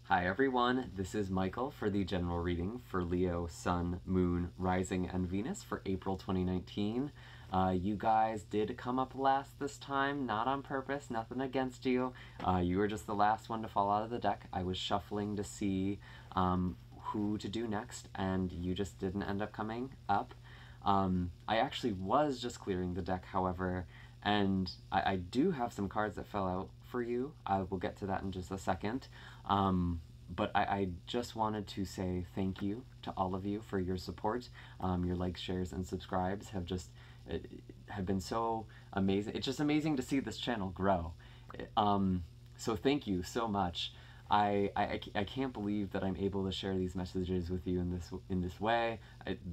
Hi everyone, this is Michael for the general reading for Leo, Sun, Moon, Rising, and Venus for April 2019. You guys did come up last this time, not on purpose, nothing against you. You were just the last one to fall out of the deck. I was shuffling to see who to do next, and you just didn't end up coming up. I actually was just clearing the deck, however, and I do have some cards that fell out for you. I will get to that in just a second. But I just wanted to say thank you to all of you for your support. Your likes, shares, and subscribes have been so amazing. It's just amazing to see this channel grow. So thank you so much. I can't believe that I'm able to share these messages with you in this way.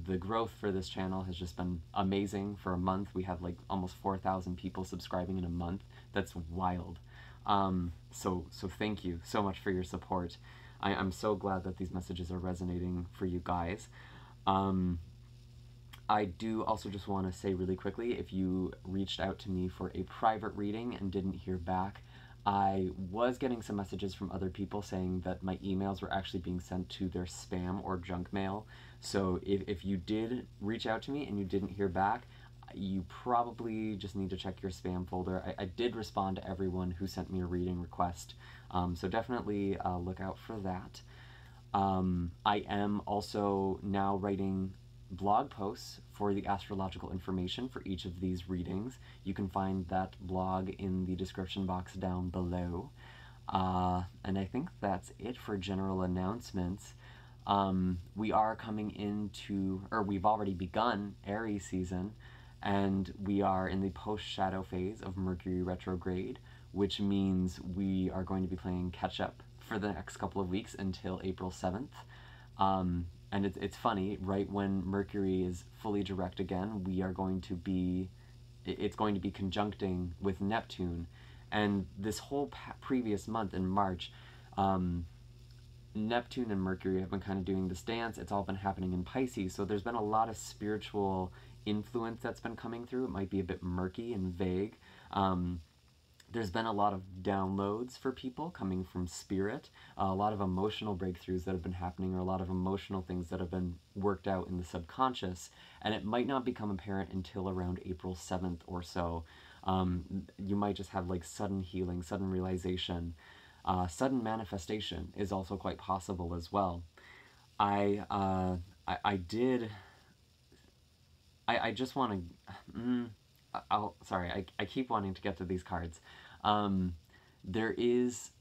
The growth for this channel has just been amazing. For a month, we have like almost 4,000 people subscribing in a month. That's wild. So thank you so much for your support. I'm so glad that these messages are resonating for you guys. I do also just want to say really quickly, if you reached out to me for a private reading and didn't hear back, I was getting some messages from other people saying that my emails were actually being sent to their spam or junk mail. So if you did reach out to me and you didn't hear back, you probably just need to check your spam folder. I did respond to everyone who sent me a reading request, so definitely look out for that. I am also now writing blog posts for the astrological information for each of these readings. You can find that blog in the description box down below. And I think that's it for general announcements. We are coming into, or we've already begun Aries season, and we are in the post-shadow phase of Mercury retrograde, which means we are going to be playing catch-up for the next couple of weeks until April 7th. And it's funny, right when Mercury is fully direct again, it's going to be conjuncting with Neptune. And this whole previous month in March, Neptune and Mercury have been kind of doing this dance. It's all been happening in Pisces, so there's been a lot of spiritual influence that's been coming through. It might be a bit murky and vague. There's been a lot of downloads for people coming from spirit, a lot of emotional breakthroughs that have been happening, or a lot of emotional things that have been worked out in the subconscious, and it might not become apparent until around April 7th or so. You might just have like sudden healing, sudden realization, sudden manifestation is also quite possible as well. I just want to, sorry, I keep wanting to get to these cards. There is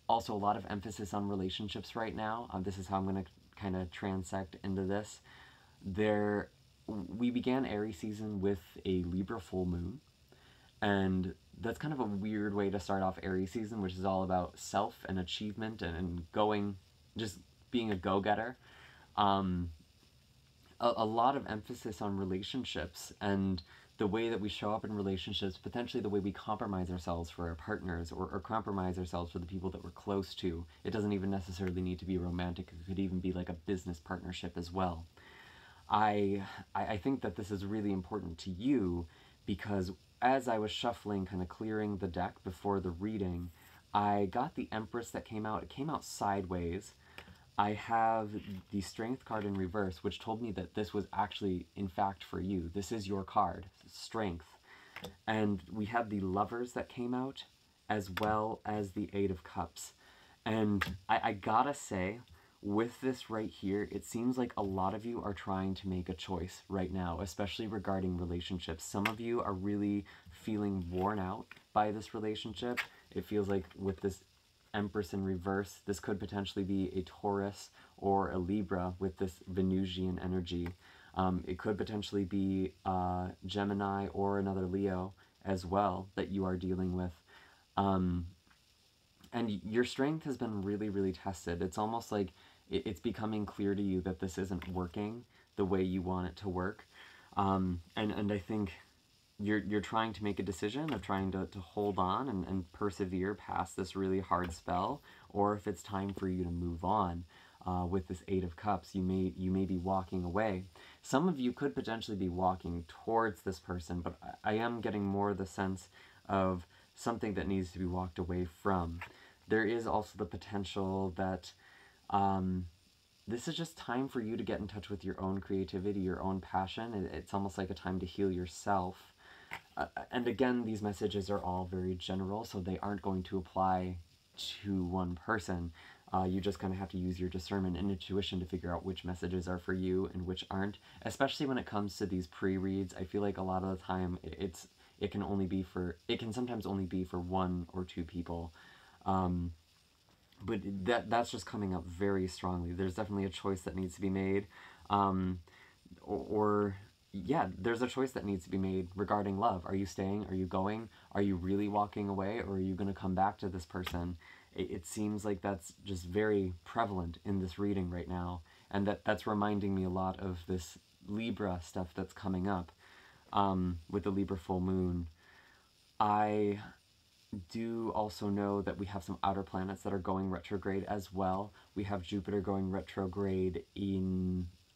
also a lot of emphasis on relationships right now. This is how I'm going to kind of transect into this. We began Aries season with a Libra full moon, and that's kind of a weird way to start off Aries season, which is all about self and achievement and going, just being a go-getter. A lot of emphasis on relationships and the way that we show up in relationships, potentially the way we compromise ourselves for our partners, or compromise ourselves for the people that we're close to. It doesn't even necessarily need to be romantic. It could even be like a business partnership as well. I think that this is really important to you because as I was shuffling, kind of clearing the deck before the reading, I got the Empress that came out. It came out sideways. I have the Strength card in reverse, which told me that this was actually, in fact, for you. This is your card, Strength. And we have the Lovers that came out, as well as the Eight of Cups. And I gotta say, with this right here, it seems like a lot of you are trying to make a choice right now, especially regarding relationships. Some of you are really feeling worn out by this relationship. It feels like with this Empress in reverse, this could potentially be a Taurus or a Libra with this Venusian energy. It could potentially be Gemini or another Leo as well that you are dealing with. And your strength has been really, really tested. It's almost like it's becoming clear to you that this isn't working the way you want it to work. And I think you're trying to make a decision of trying to hold on and persevere past this really hard spell, or if it's time for you to move on. With this Eight of Cups, you may be walking away. Some of you could potentially be walking towards this person, but I am getting more the sense of something that needs to be walked away from. There is also the potential that This is just time for you to get in touch with your own creativity, your own passion. It's almost like a time to heal yourself. And again, these messages are all very general, so they aren't going to apply to one person. You just kind of have to use your discernment and intuition to figure out which messages are for you and which aren't. Especially when it comes to these pre-reads, I feel like a lot of the time it can sometimes only be for one or two people. But that's just coming up very strongly. There's definitely a choice that needs to be made, or yeah, there's a choice that needs to be made regarding love. Are you staying? Are you going? Are you really walking away, or are you going to come back to this person? It seems like that's just very prevalent in this reading right now, and that's reminding me a lot of this Libra stuff that's coming up with the Libra full moon. I do also know that we have some outer planets that are going retrograde as well. We have Jupiter going retrograde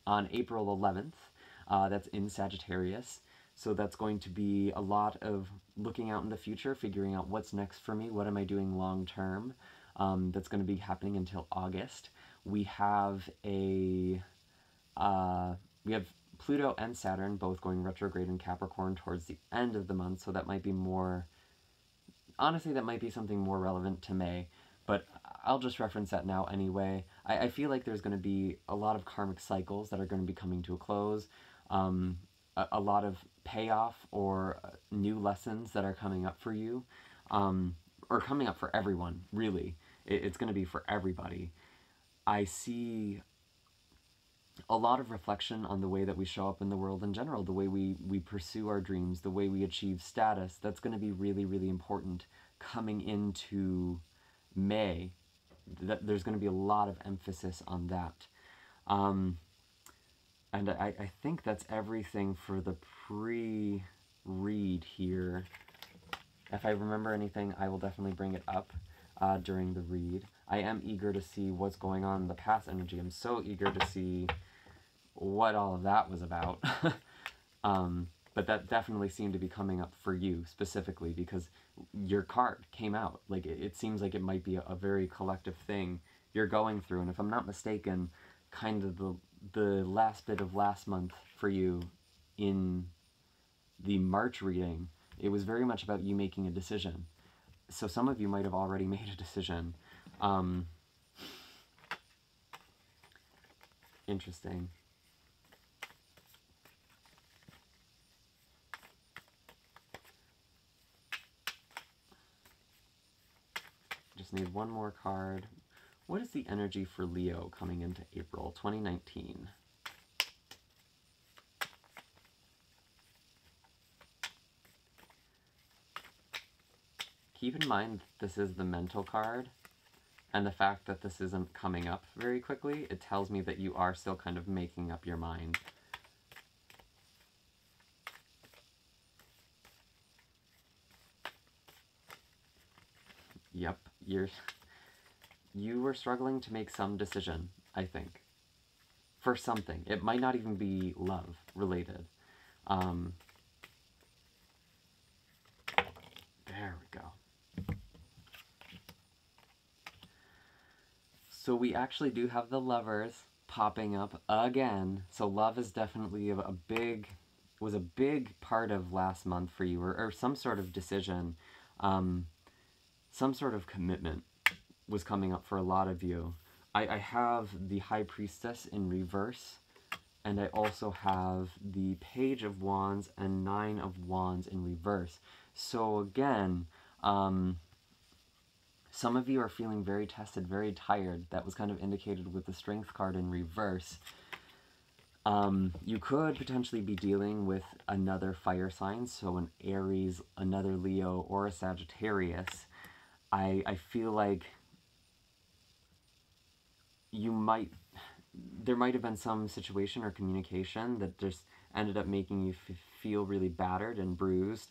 on April 11th. That's in Sagittarius. So that's going to be a lot of looking out in the future, figuring out what's next for me, what am I doing long term. That's going to be happening until August. We have we have Pluto and Saturn both going retrograde in Capricorn towards the end of the month, so that might be more, honestly, that might be something more relevant to May, but I'll just reference that now anyway. I feel like there's going to be a lot of karmic cycles that are going to be coming to a close, a lot of payoff or new lessons that are coming up for you, or coming up for everyone, really. It's going to be for everybody. I see a lot of reflection on the way that we show up in the world in general, the way we pursue our dreams, the way we achieve status. That's going to be really, really important coming into May. There's going to be a lot of emphasis on that. And I think that's everything for the pre-read here. If I remember anything, I will definitely bring it up during the read. I am eager to see what's going on in the past energy. I'm so eager to see what all of that was about. But that definitely seemed to be coming up for you specifically because your card came out. Like it seems like it might be a very collective thing you're going through. And if I'm not mistaken, kind of the last bit of last month for you in the March reading, it was very much about you making a decision. So some of you might have already made a decision. Interesting. Just need one more card. What is the energy for Leo coming into April 2019? Keep in mind this is the mental card, and the fact that this isn't coming up very quickly, it tells me that you are still kind of making up your mind. Yep, you were struggling to make some decision, I think. For something. It might not even be love related. There we go. So we actually do have the Lovers popping up again. So love is definitely was a big part of last month for you, or some sort of decision, some sort of commitment was coming up for a lot of you. I have the High Priestess in reverse, and I also have the Page of Wands and Nine of Wands in reverse. So again, some of you are feeling very tested, very tired. That was kind of indicated with the Strength card in reverse. You could potentially be dealing with another fire sign, so an Aries, another Leo, or a Sagittarius. I feel like there might have been some situation or communication that just ended up making you feel really battered and bruised.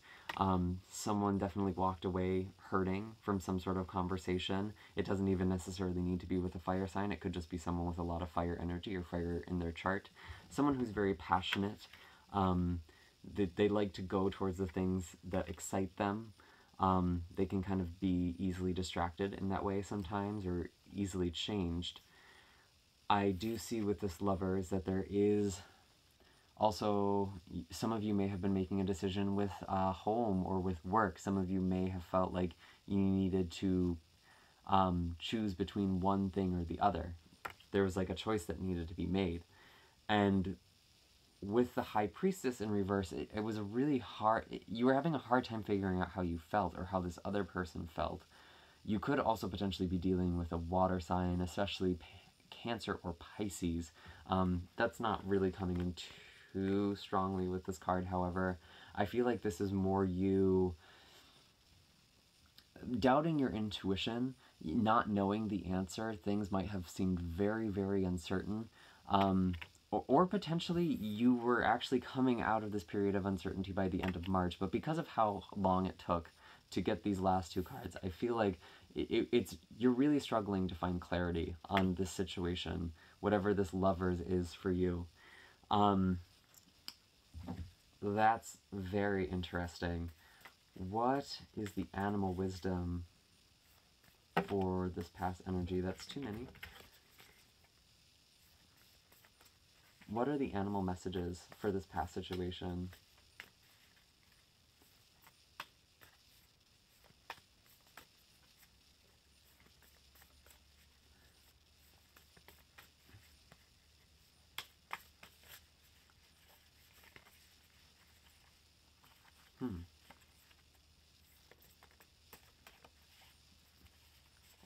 Someone definitely walked away hurting from some sort of conversation. It doesn't even necessarily need to be with a fire sign. It could just be someone with a lot of fire energy or fire in their chart. Someone who's very passionate. They like to go towards the things that excite them. They can kind of be easily distracted in that way sometimes, or easily changed. I do see with this Lovers that there is also, some of you may have been making a decision with home or with work. Some of you may have felt like you needed to choose between one thing or the other. There was like a choice that needed to be made. And with the High Priestess in reverse, it was a really hard, you were having a hard time figuring out how you felt or how this other person felt. You could also potentially be dealing with a water sign, especially Cancer or Pisces. That's not really coming in too strongly with this card, however. I feel like this is more you doubting your intuition, not knowing the answer. Things might have seemed very, very uncertain. Or potentially you were actually coming out of this period of uncertainty by the end of March, but because of how long it took to get these last two cards, I feel like you're really struggling to find clarity on this situation, whatever this Lovers is for you. That's very interesting. What is the animal wisdom for this past energy? That's too many. What are the animal messages for this past situation?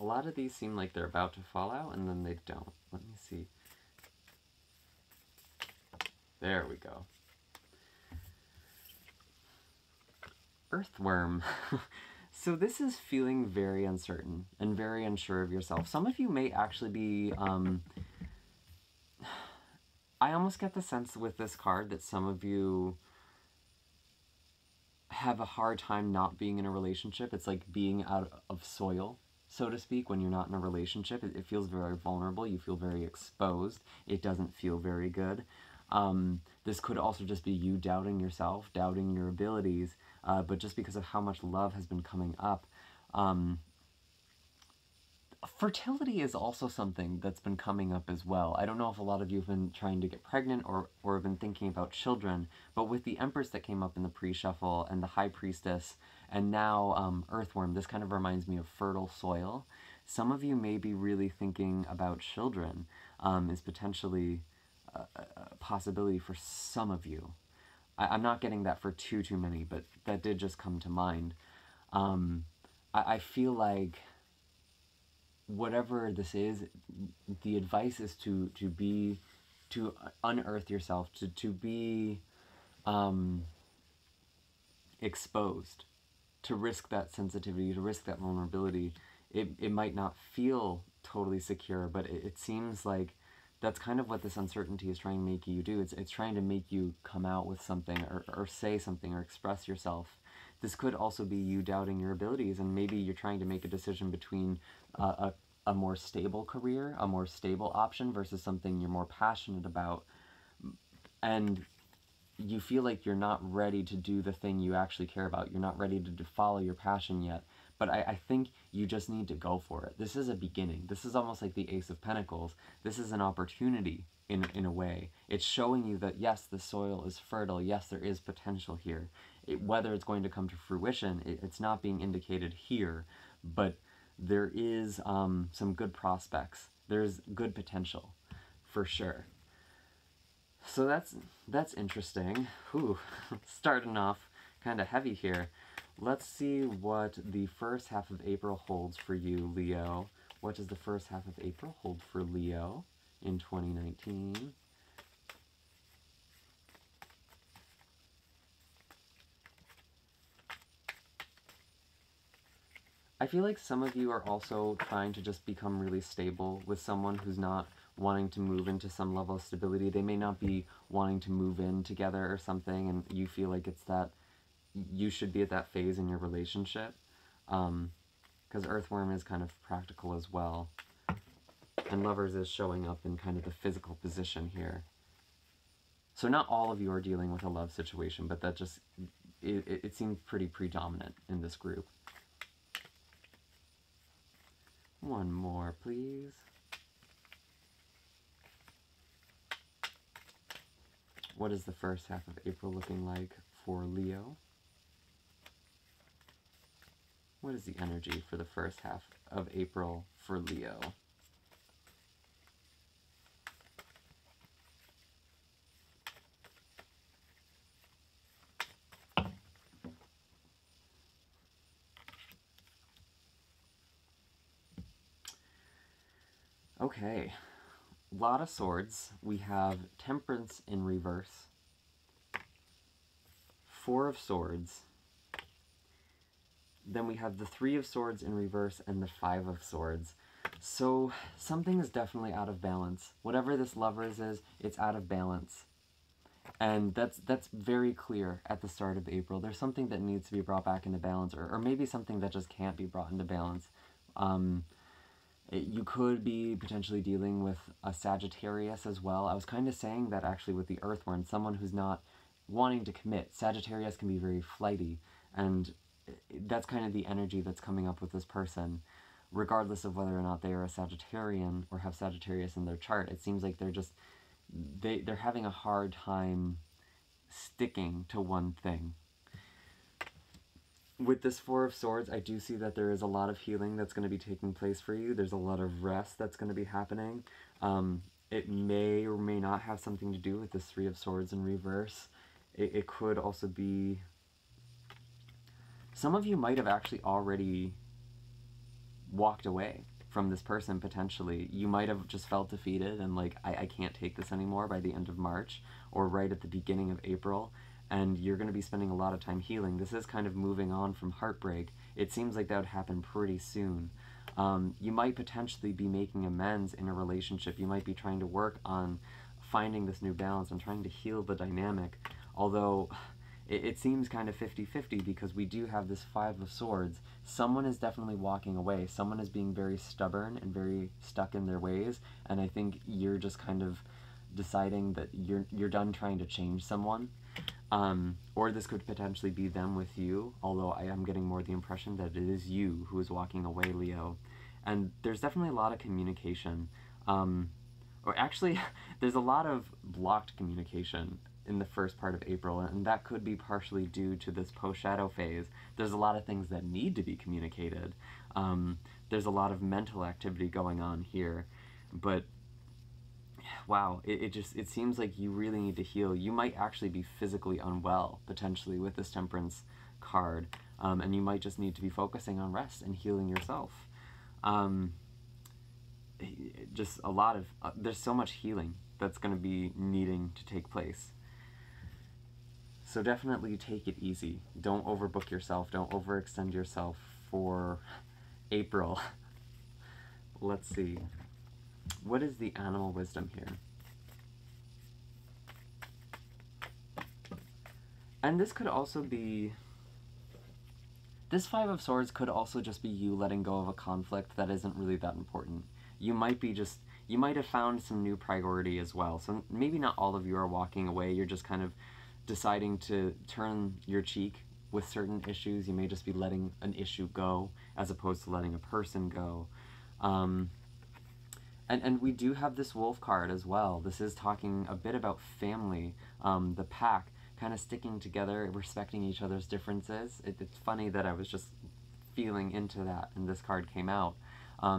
A lot of these seem like they're about to fall out, and then they don't. Let me see. There we go. Earthworm. So this is feeling very uncertain and very unsure of yourself. Some of you may actually be... I almost get the sense with this card that some of you have a hard time not being in a relationship. It's like being out of soil, so to speak, when you're not in a relationship. It feels very vulnerable. You feel very exposed. It doesn't feel very good. This could also just be you doubting yourself, doubting your abilities, but just because of how much love has been coming up. Fertility is also something that's been coming up as well. I don't know if a lot of you have been trying to get pregnant or have been thinking about children, but with the Empress that came up in the pre-shuffle and the High Priestess and now Earthworm, this kind of reminds me of fertile soil. Some of you may be really thinking about children, is potentially a possibility for some of you. I'm not getting that for too many, but that did just come to mind. I feel like whatever this is, the advice is to unearth yourself, to be exposed, to risk that sensitivity, to risk that vulnerability. It might not feel totally secure, but it seems like that's kind of what this uncertainty is trying to make you do. It's trying to make you come out with something or say something or express yourself. This could also be you doubting your abilities, and maybe you're trying to make a decision between a more stable career, a more stable option versus something you're more passionate about. And you feel like you're not ready to do the thing you actually care about. You're not ready to follow your passion yet. But I think you just need to go for it. This is a beginning. This is almost like the Ace of Pentacles. This is an opportunity in a way. It's showing you that, yes, the soil is fertile. Yes, there is potential here. Whether it's going to come to fruition, it's not being indicated here. But there is some good prospects. There's good potential, for sure. So that's interesting. Whew, starting off kind of heavy here. Let's see what the first half of April holds for you, Leo. What does the first half of April hold for Leo in 2019? I feel like some of you are also trying to just become really stable with someone who's not wanting to move into some level of stability. They may not be wanting to move in together or something, and you feel like it's that you should be at that phase in your relationship. Because Earthworm is kind of practical as well. And Lovers is showing up in kind of the physical position here. So not all of you are dealing with a love situation, but that just, it seems pretty predominant in this group. One more, please. What is the first half of April looking like for Leo? What is the energy for the first half of April for Leo? Okay, a lot of swords. We have Temperance in reverse, Four of Swords, then we have the Three of Swords in reverse and the Five of Swords. So something is definitely out of balance. Whatever this Lovers is, it's out of balance. And that's very clear at the start of April. There's something that needs to be brought back into balance, or maybe something that just can't be brought into balance. You could be potentially dealing with a Sagittarius as well. I was kind of saying that actually with the Earthworm, someone who's not wanting to commit. Sagittarius can be very flighty, and that's kind of the energy that's coming up with this person. Regardless of whether or not they are a Sagittarian or have Sagittarius in their chart, it seems like they're having a hard time sticking to one thing. With this Four of Swords, I do see that there is a lot of healing that's going to be taking place for you. There's a lot of rest that's going to be happening. It may or may not have something to do with this Three of Swords in reverse. It could also be... Some of you might have actually already walked away from this person, potentially. You might have just felt defeated and like, I can't take this anymore by the end of March, or right at the beginning of April, and you're going to be spending a lot of time healing. This is kind of moving on from heartbreak. It seems like that would happen pretty soon. You might potentially be making amends in a relationship. You might be trying to work on finding this new balance and trying to heal the dynamic, although it seems kind of 50-50 because we do have this Five of Swords. Someone is definitely walking away. Someone is being very stubborn and very stuck in their ways, and I think you're just kind of deciding that you're done trying to change someone. Or this could potentially be them with you, although I am getting more the impression that it is you who is walking away, Leo. And there's definitely a lot of communication. Or actually, there's a lot of blocked communication in the first part of April, and that could be partially due to this post-shadow phase. There's a lot of things that need to be communicated. There's a lot of mental activity going on here, but wow, it seems like you really need to heal. You might actually be physically unwell, potentially, with this Temperance card, and you might just need to be focusing on rest and healing yourself. Just a lot of, there's so much healing that's going to be needing to take place. So definitely take it easy. Don't overbook yourself. Don't overextend yourself for April. Let's see. What is the animal wisdom here? And this could also be... This Five of Swords could also just be you letting go of a conflict that isn't really that important. You might be just... You might have found some new priority as well. So maybe not all of you are walking away. You're just kind of deciding to turn your cheek with certain issues. You may just be letting an issue go as opposed to letting a person go. And we do have this Wolf card as well. This is talking a bit about family, the pack, kind of sticking together, respecting each other's differences. It's funny that I was just feeling into that and this card came out.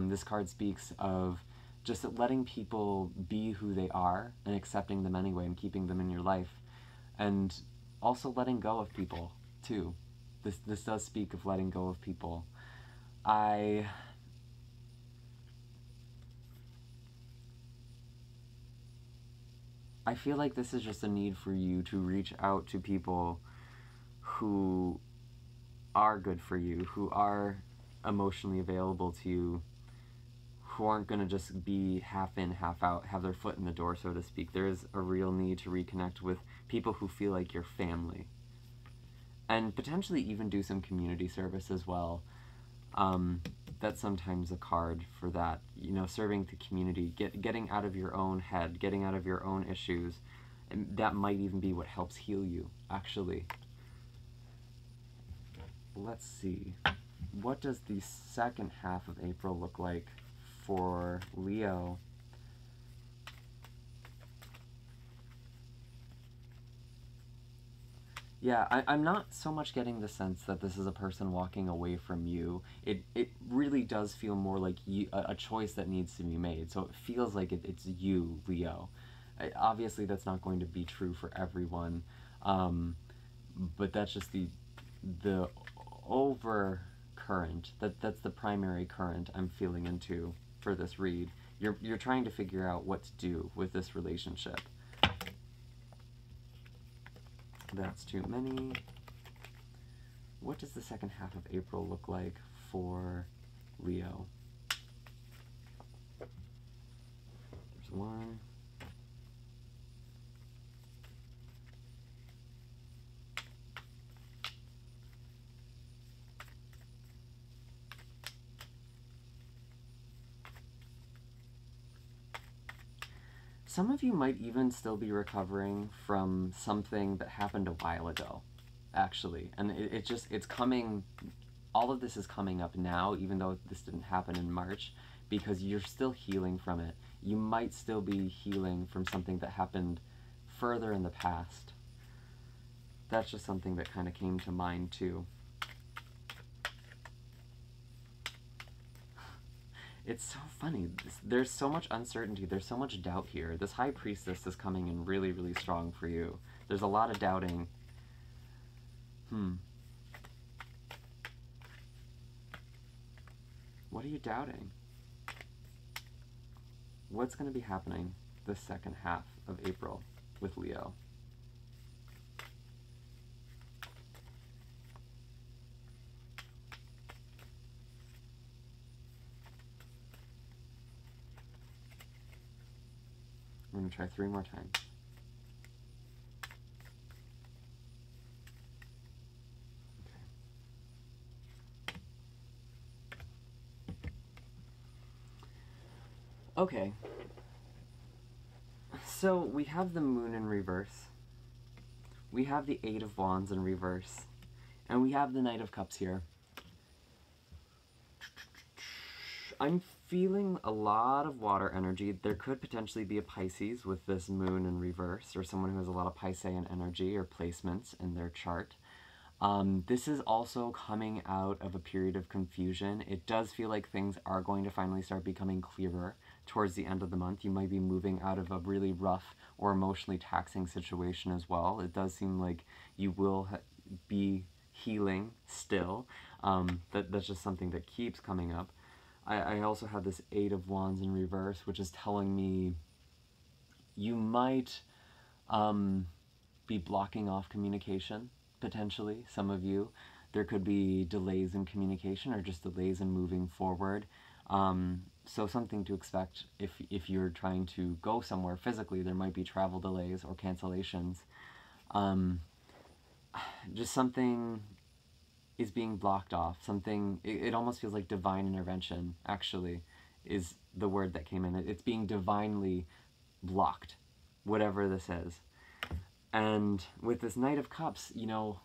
This card speaks of just letting people be who they are and accepting them anyway and keeping them in your life. And also letting go of people, too. This does speak of letting go of people. I feel like this is just a need for you to reach out to people who are good for you, who are emotionally available to you, who aren't going to just be half in, half out, have their foot in the door, so to speak. There is a real need to reconnect with people who feel like your family. And potentially even do some community service as well. That's sometimes a card for that. You know, serving the community, getting out of your own head, getting out of your own issues. And that might even be what helps heal you, actually. Let's see. What does the second half of April look like for Leo? Yeah, I'm not so much getting the sense that this is a person walking away from you. It really does feel more like a choice that needs to be made. So it feels like it's you, Leo. Obviously, that's not going to be true for everyone, um, but that's just the over current. That's the primary current I'm feeling into for this read. You're trying to figure out what to do with this relationship. That's too many. What does the second half of April look like for Leo? There's one. Some of you might even still be recovering from something that happened a while ago, actually. And it's coming, all of this is coming up now, even though this didn't happen in March, because you're still healing from it. You might still be healing from something that happened further in the past. That's just something that kind of came to mind too. It's so funny. There's so much uncertainty. There's so much doubt here. This High Priestess is coming in really, really strong for you. There's a lot of doubting. What are you doubting? What's going to be happening the second half of April with Leo? I'm going to try 3 more times. Okay. So we have the Moon in reverse. We have the 8 of Wands in reverse. And we have the Knight of Cups here. I'm feeling a lot of water energy. There could potentially be a Pisces with this Moon in reverse, or someone who has a lot of Piscean energy or placements in their chart. This is also coming out of a period of confusion. It does feel like things are going to finally start becoming clearer towards the end of the month. You might be moving out of a really rough or emotionally taxing situation as well. It does seem like you will be healing still. That's just something that keeps coming up. I also have this 8 of Wands in reverse, which is telling me you might be blocking off communication, potentially, some of you. There could be delays in communication or just delays in moving forward. So something to expect if you're trying to go somewhere physically, there might be travel delays or cancellations. Just something is being blocked off. Something, it almost feels like divine intervention, actually, is the word that came in. It's being divinely blocked, whatever this is. And with this Knight of Cups, you know,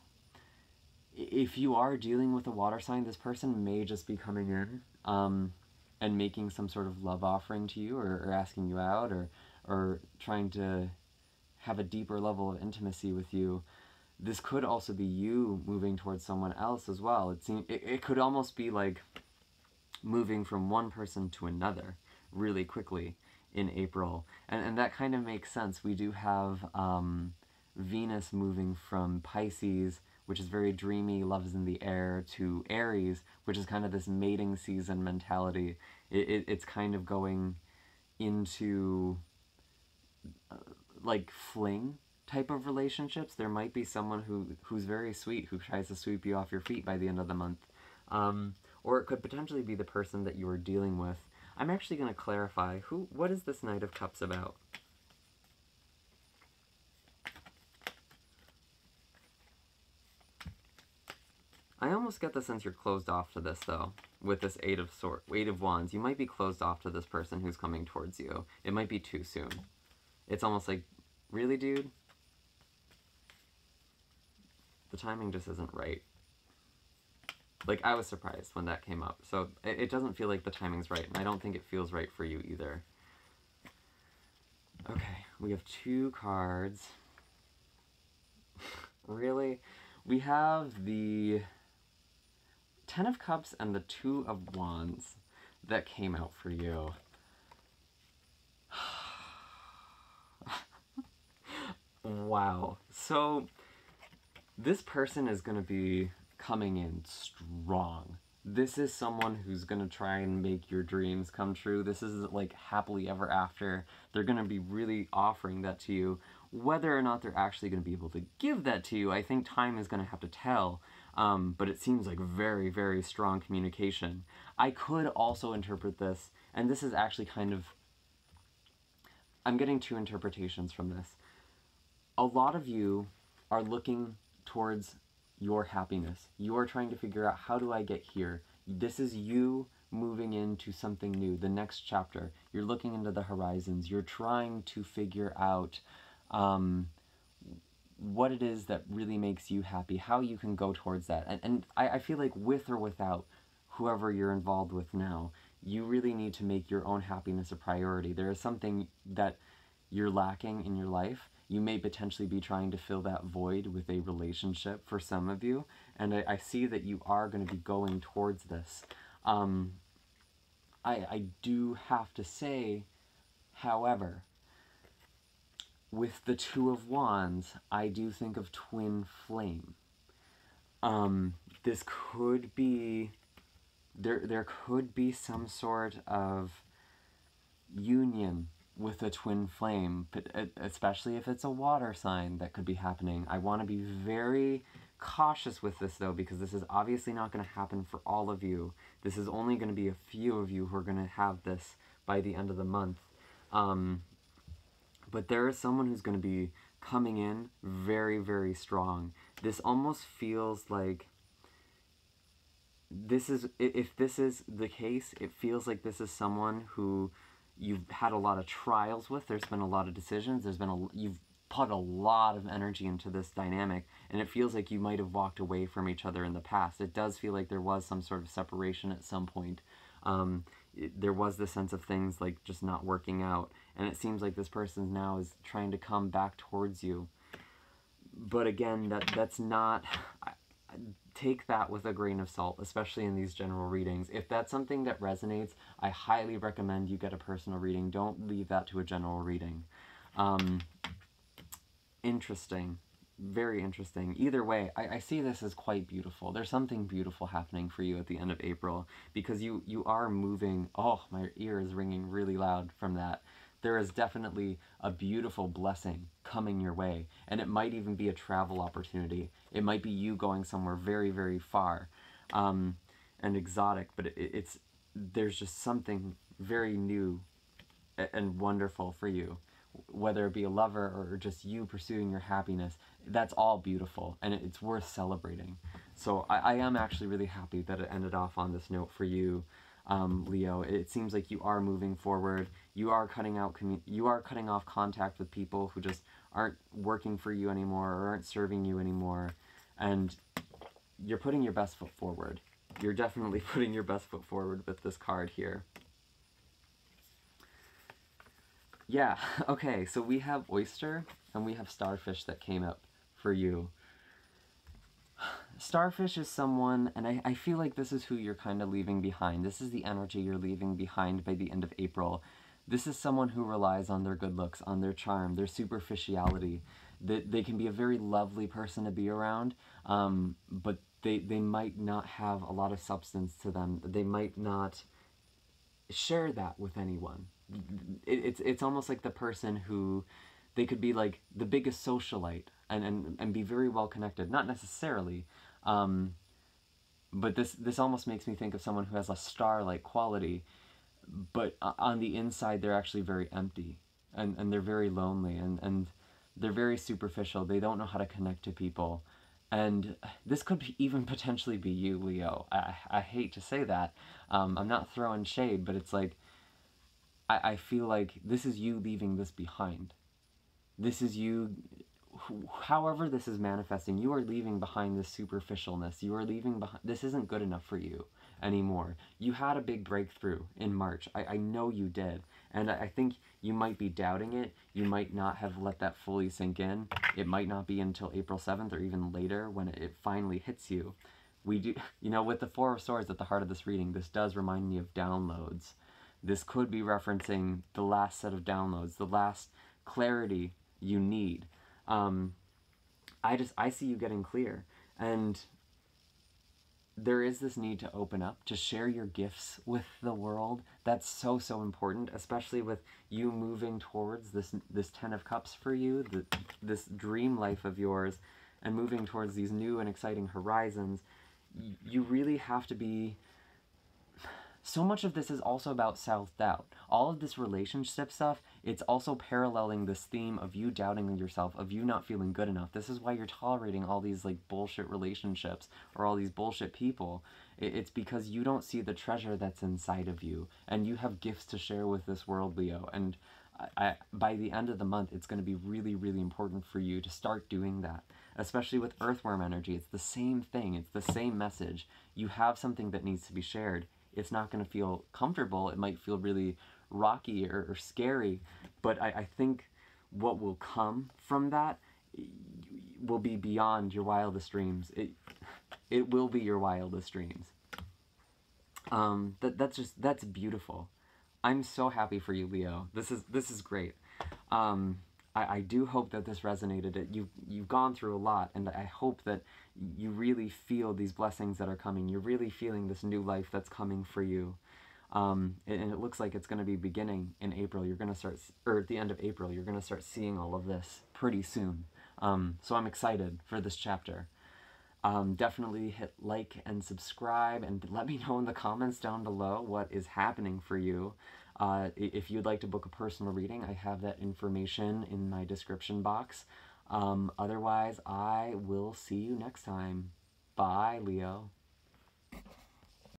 if you are dealing with a water sign, this person may just be coming in and making some sort of love offering to you, or asking you out, or trying to have a deeper level of intimacy with you. This could also be you moving towards someone else as well. It could almost be like moving from one person to another really quickly in April. And that kind of makes sense. We do have Venus moving from Pisces, which is very dreamy, love is in the air, to Aries, which is kind of this mating season mentality. It's kind of going into like fling type of relationships. There might be someone who's very sweet, who tries to sweep you off your feet by the end of the month. Or it could potentially be the person that you are dealing with. I'm actually going to clarify, what is this Knight of Cups about? I almost get the sense you're closed off to this, though, with this Eight of Wands. You might be closed off to this person who's coming towards you. It might be too soon. It's almost like, really, dude? The timing just isn't right. Like, I was surprised when that came up. So it doesn't feel like the timing's right, and I don't think it feels right for you either. Okay, we have 2 cards. Really? We have the Ten of Cups and the Two of Wands that came out for you. Wow. So this person is going to be coming in strong. This is someone who's going to try and make your dreams come true. This is like happily ever after. They're going to be really offering that to you. Whether or not they're actually going to be able to give that to you, I think time is going to have to tell. But it seems like very, very strong communication. I could also interpret this, and this is actually kind of, I'm getting two interpretations from this. A lot of you are looking towards your happiness. You are trying to figure out, how do I get here? This is you moving into something new, the next chapter. You're looking into the horizons. You're trying to figure out what it is that really makes you happy, how you can go towards that. And I feel like with or without whoever you're involved with now, you really need to make your own happiness a priority. There is something that you're lacking in your life. You may potentially be trying to fill that void with a relationship for some of you, and I see that you are going to be going towards this. I do have to say, however, with the Two of Wands, I do think of twin flame. This could be, there could be some sort of union with a twin flame, but especially if it's a water sign, that could be happening. I want to be very cautious with this though, because this is obviously not going to happen for all of you. This is only going to be a few of you who are going to have this by the end of the month. But there is someone who's going to be coming in very, very strong. This almost feels like this is, if this is the case, it feels like this is someone who you've had a lot of trials with. There's been a lot of decisions. You've put a lot of energy into this dynamic, and it feels like you might have walked away from each other in the past. It does feel like there was some sort of separation at some point. There was the sense of things like just not working out, and it seems like this person now is trying to come back towards you. But again, that's not... Take that with a grain of salt, especially in these general readings. If that's something that resonates, I highly recommend you get a personal reading. Don't leave that to a general reading. Interesting. Very interesting. Either way, I see this as quite beautiful. There's something beautiful happening for you at the end of April, because you are moving... Oh, my ear is ringing really loud from that. There is definitely a beautiful blessing coming your way, and it might even be a travel opportunity. It might be you going somewhere very, very far and exotic, but there's just something very new and wonderful for you, whether it be a lover or just you pursuing your happiness. That's all beautiful, and it's worth celebrating. So I am actually really happy that it ended off on this note for you, Leo. It seems like you are moving forward. You are cutting off contact with people who just aren't working for you anymore or aren't serving you anymore, and you're putting your best foot forward. You're definitely putting your best foot forward with this card here. Yeah, okay, so we have Oyster and we have Starfish that came up for you. Starfish is someone, and I feel like this is who you're kind of leaving behind. This is the energy you're leaving behind by the end of April. This is someone who relies on their good looks, on their charm, their superficiality. They can be a very lovely person to be around, but they might not have a lot of substance to them. They might not share that with anyone. It's almost like the person who, they could be like the biggest socialite and be very well connected. Not necessarily, but this almost makes me think of someone who has a star-like quality, but on the inside they're actually very empty, and they're very lonely, and they're very superficial. They don't know how to connect to people. And this could even potentially be you, Leo. I hate to say that. I'm not throwing shade, but it's like, I feel like this is you leaving this behind. This is you however this is manifesting, you are leaving behind this superficialness. You are leaving behind, this isn't good enough for you anymore. You had a big breakthrough in March. I know you did. And I think you might be doubting it. You might not have let that fully sink in. It might not be until April 7th or even later when it finally hits you. We do, you know, with the Four of Swords at the heart of this reading, this does remind me of downloads. This could be referencing the last set of downloads, the last clarity you need. I see you getting clear, and there is this need to open up, to share your gifts with the world. That's so, so important, especially with you moving towards this Ten of Cups for you, this dream life of yours, and moving towards these new and exciting horizons. You really have to be... So much of this is also about self-doubt. All of this relationship stuff, it's also paralleling this theme of you doubting yourself, of you not feeling good enough. This is why you're tolerating all these like bullshit relationships or all these bullshit people. It's because you don't see the treasure that's inside of you, and you have gifts to share with this world, Leo. And by the end of the month, it's going to be really, really important for you to start doing that. Especially with earthworm energy, it's the same thing. It's the same message. You have something that needs to be shared. It's not going to feel comfortable. It might feel really rocky or scary, but I think what will come from that will be beyond your wildest dreams. It will be your wildest dreams. That's beautiful. I'm so happy for you, Leo. This is great. I do hope that this resonated. You've gone through a lot, and I hope that you really feel these blessings that are coming. You're really feeling this new life that's coming for you. And it looks like it's going to be beginning in April. You're going to start, or at the end of April, you're going to start seeing all of this pretty soon. So I'm excited for this chapter. Definitely hit like and subscribe, and let me know in the comments down below what is happening for you. If you'd like to book a personal reading, I have that information in my description box. Otherwise, I will see you next time. Bye, Leo.